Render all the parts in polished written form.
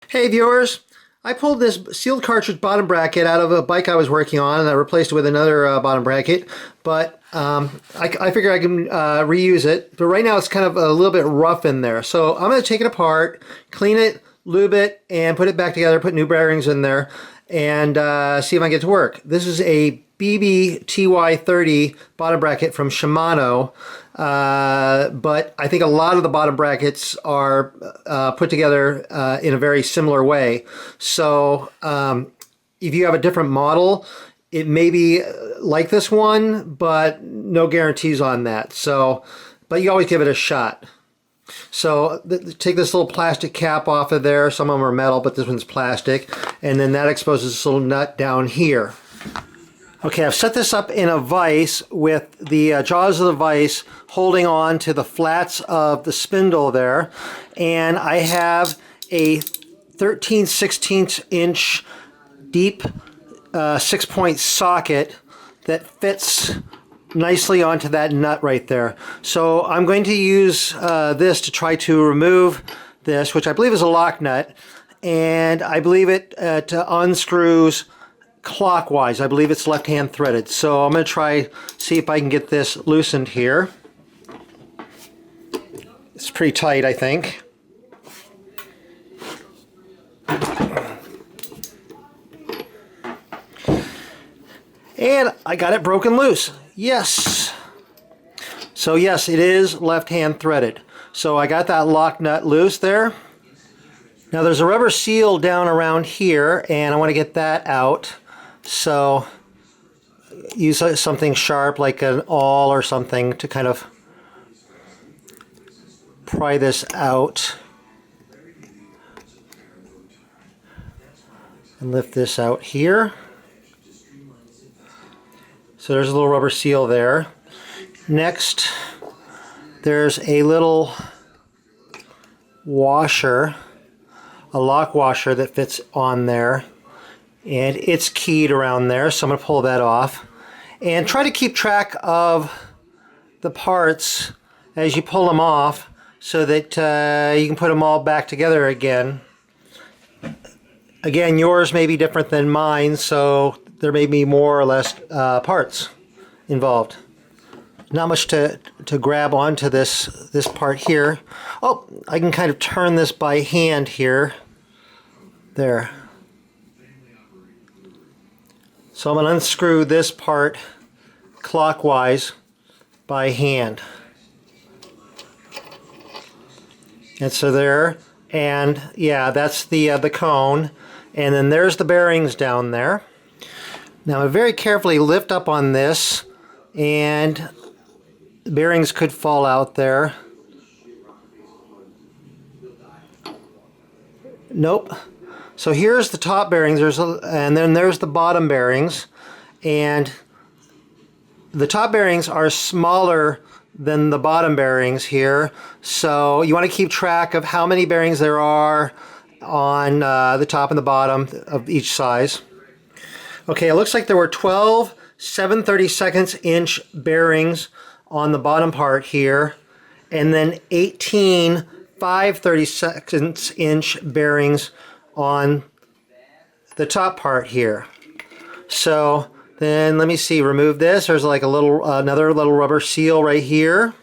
Hey viewers, I pulled this sealed cartridge bottom bracket out of a bike I was working on and I replaced it with another bottom bracket, but I figure I can reuse it, but right now it's kind of a little bit rough in there. So I'm going to take it apart, clean it, lube it, and put it back together, put new bearings in there, and see if I can get it to work. This is a BB-TY30 bottom bracket from Shimano, but I think a lot of the bottom brackets are put together in a very similar way. So if you have a different model, it may be like this one, but no guarantees on that. So, but you always give it a shot. So take this little plastic cap off of there. Some of them are metal, but this one's plastic. And then that exposes this little nut down here. Okay, I've set this up in a vise with the jaws of the vise holding on to the flats of the spindle there. And I have a 13/16 inch deep 6-point socket that fits nicely onto that nut right there. So I'm going to use this to try to remove this, which I believe is a lock nut. And I believe it unscrews clockwise. I believe it's left-hand threaded. So I'm going to try see if I can get this loosened here. It's pretty tight, I think. And I got it broken loose. Yes. So yes, it is left-hand threaded. So I got that lock nut loose there. Now there's a rubber seal down around here and I want to get that out. So use something sharp like an awl or something to kind of pry this out and lift this out here. So there's a little rubber seal there. Next, there's a little washer, a lock washer that fits on there. And it's keyed around there, so I'm going to pull that off. And try to keep track of the parts as you pull them off so that you can put them all back together again. Again, yours may be different than mine, so there may be more or less parts involved. Not much to grab onto this part here. Oh, I can kind of turn this by hand here. There. So I'm going to unscrew this part clockwise by hand. And so there, and yeah, that's the cone. And then there's the bearings down there. Now I very carefully lift up on this, and the bearings could fall out there. Nope. So here's the top bearings, and then there's the bottom bearings, and the top bearings are smaller than the bottom bearings here, so you want to keep track of how many bearings there are on the top and the bottom of each size. Okay, it looks like there were 12 7/32 inch bearings on the bottom part here, and then 18 5/32 inch bearings on the top part here. So then let me see, remove this. There's like a little another little rubber seal right here.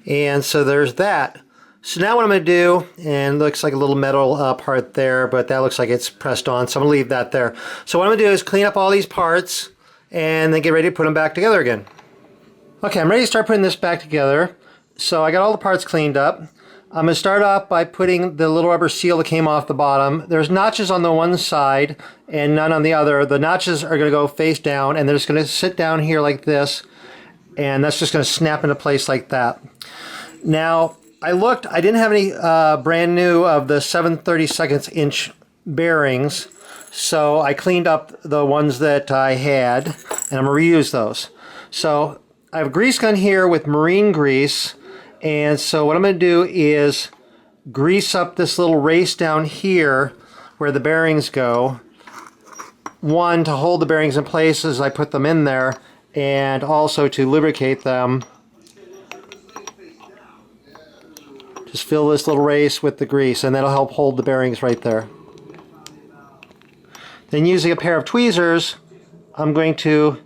And so there's that. So now what I'm going to do, and it looks like a little metal part there, but that looks like it's pressed on, so I'm going to leave that there. So what I'm going to do is clean up all these parts and then get ready to put them back together again. Okay, I'm ready to start putting this back together. So I got all the parts cleaned up. I'm going to start off by putting the little rubber seal that came off the bottom. There's notches on the one side and none on the other. The notches are going to go face down, and they're just going to sit down here like this, and that's just going to snap into place like that. Now, I looked, I didn't have any brand new of the 7/32 inch bearings, so I cleaned up the ones that I had, and I'm going to reuse those. So I have a grease gun here with marine grease. And so what I'm going to do is grease up this little race down here where the bearings go. One, to hold the bearings in place as I put them in there, and also to lubricate them Just fill this little race with the grease, and that'll help hold the bearings right there. Then using a pair of tweezers, I'm going to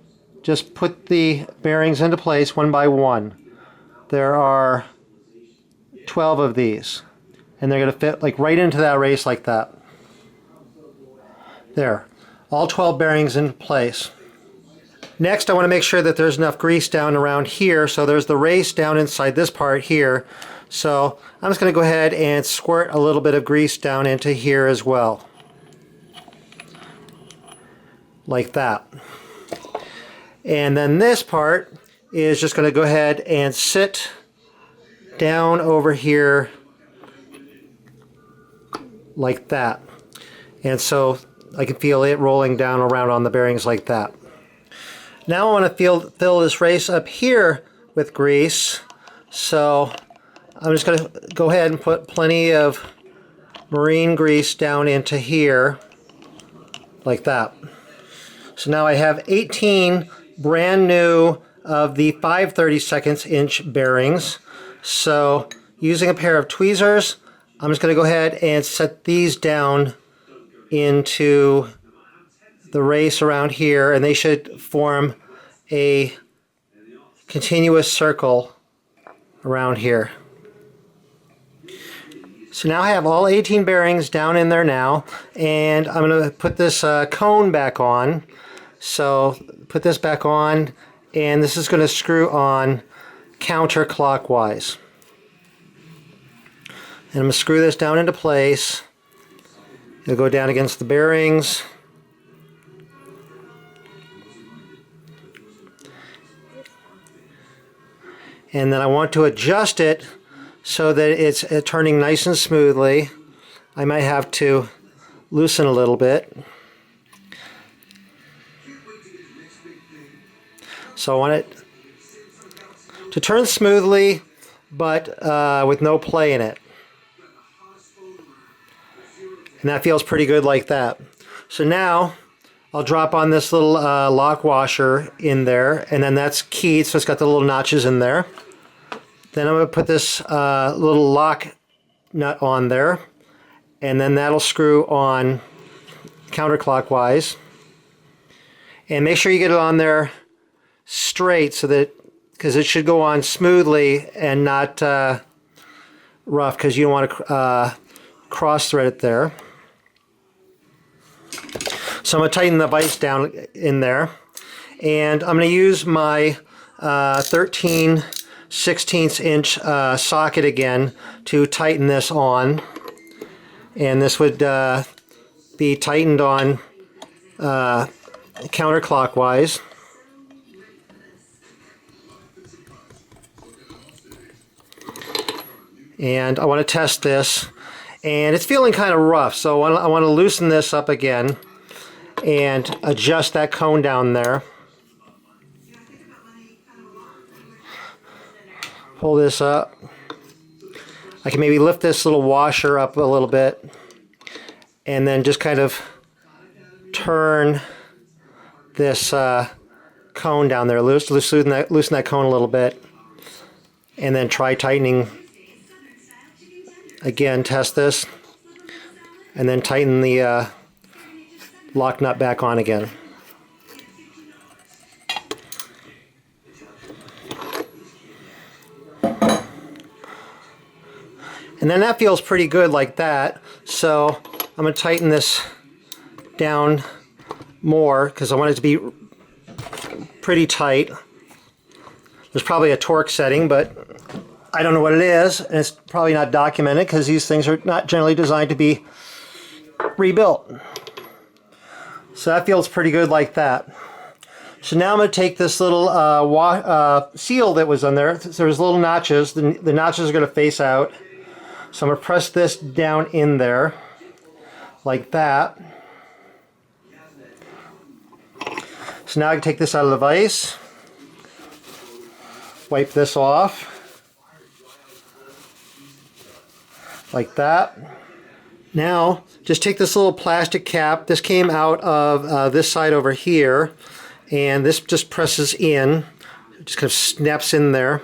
just put the bearings into place one by one. There are 12 of these, and they're going to fit like right into that race like that. There, all 12 bearings in place. Next, I want to make sure that there's enough grease down around here, so there's the race down inside this part here. So I'm just going to go ahead and squirt a little bit of grease down into here as well. Like that. And then this part is just going to go ahead and sit down over here like that. And so I can feel it rolling down around on the bearings like that. Now I want to fill this race up here with grease. So I'm just going to go ahead and put plenty of marine grease down into here like that. So now I have 18 brand new of the 5/32 inch bearings. So using a pair of tweezers, I'm just going to go ahead and set these down into the race around here, and they should form a continuous circle around here. So now I have all 18 bearings down in there now, and I'm going to put this cone back on. So put this back on, and this is going to screw on counterclockwise. And I'm going to screw this down into place. It'll go down against the bearings. And then I want to adjust it so that it's turning nice and smoothly. I might have to loosen a little bit. So I want it to turn smoothly, but with no play in it. And that feels pretty good like that. So now I'll drop on this little lock washer in there, and then that's keyed, so it's got the little notches in there. Then I'm going to put this little lock nut on there, and then that'll screw on counterclockwise. And make sure you get it on there straight, so that, because it should go on smoothly and not rough, because you don't want to cross thread it there. So I'm going to tighten the vise down in there, and I'm going to use my 13/16 inch socket again to tighten this on, and this would be tightened on counterclockwise. And I want to test this, and it's feeling kind of rough, so I want to loosen this up again and adjust that cone down there. Pull this up. I can maybe lift this little washer up a little bit, and then just kind of turn this cone down there. Loosen that cone a little bit, and then try tightening. Again, test this, and then tighten the lock nut back on again. And then that feels pretty good like that. So I'm going to tighten this down more, because I want it to be pretty tight. There's probably a torque setting, but I don't know what it is, and it's probably not documented, because these things are not generally designed to be rebuilt. So that feels pretty good like that. So now I'm going to take this little seal that was on there. So there's little notches. The notches are going to face out. So I'm going to press this down in there like that. So now I can take this out of the vise, wipe this off like that. Now just take this little plastic cap. This came out of this side over here, and this just presses in. It just kind of snaps in there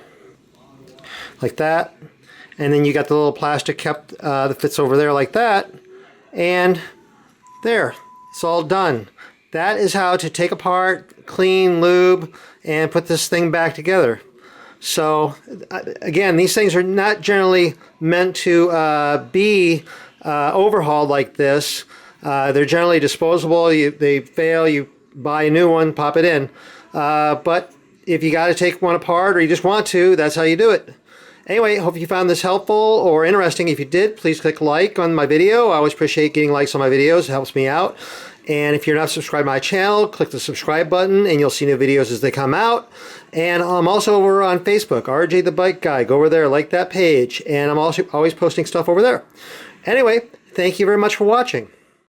like that. and then you got the little plastic cap that fits over there like that, and there, it's all done. That is how to take apart, clean, lube, and put this thing back together. So again, these things are not generally meant to be overhauled like this. They're generally disposable. They fail, you buy a new one, pop it in. But if you got to take one apart or you just want to, that's how you do it. Anyway, hope you found this helpful or interesting. If you did, please click like on my video. I always appreciate getting likes on my videos. It helps me out. And if you're not subscribed to my channel, click the subscribe button and you'll see new videos as they come out. And I'm also over on Facebook, RJ the Bike Guy. Go over there, like that page. And I'm also always posting stuff over there. Anyway, thank you very much for watching.